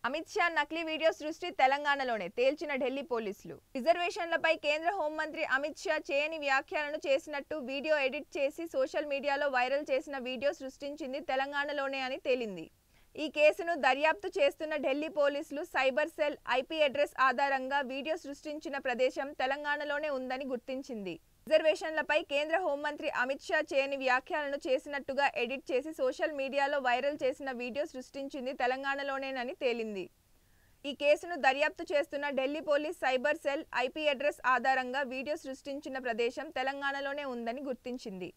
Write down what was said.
అమిత్ షా నకిలీ వీడియో సృష్టి తెలంగాణలోనే తేల్చిన ఢిల్లీ పోలీసులు. రిజర్వేషన్లపై కేంద్ర హోంమంత్రి అమిత్ షా చేయని వ్యాఖ్యలను చేసినట్టు వీడియో ఎడిట్ చేసి సోషల్ మీడియాలో వైరల్ చేసిన వీడియో సృష్టించింది తెలంగాణలోనే అని తేలింది. ఈ కేసును దర్యాప్తు చేస్తున్న ఢిల్లీ పోలీసులు సైబర్ సెల్ ఐపీ అడ్రస్ ఆధారంగా వీడియో సృష్టించిన ప్రదేశం తెలంగాణలోనే ఉందని గుర్తించింది. రిజర్వేషన్లపై కేంద్ర హోంమంత్రి అమిత్ షా చేయని వ్యాఖ్యలను చేసినట్టుగా ఎడిట్ చేసి సోషల్ మీడియాలో వైరల్ చేసిన వీడియో సృష్టించింది తెలంగాణలోనేనని తేలింది. ఈ కేసును దర్యాప్తు చేస్తున్న Delhi police cyber cell IP address ఆధారంగా వీడియో సృష్టించిన ప్రదేశం తెలంగాణలోనే ఉందని గుర్తించింది.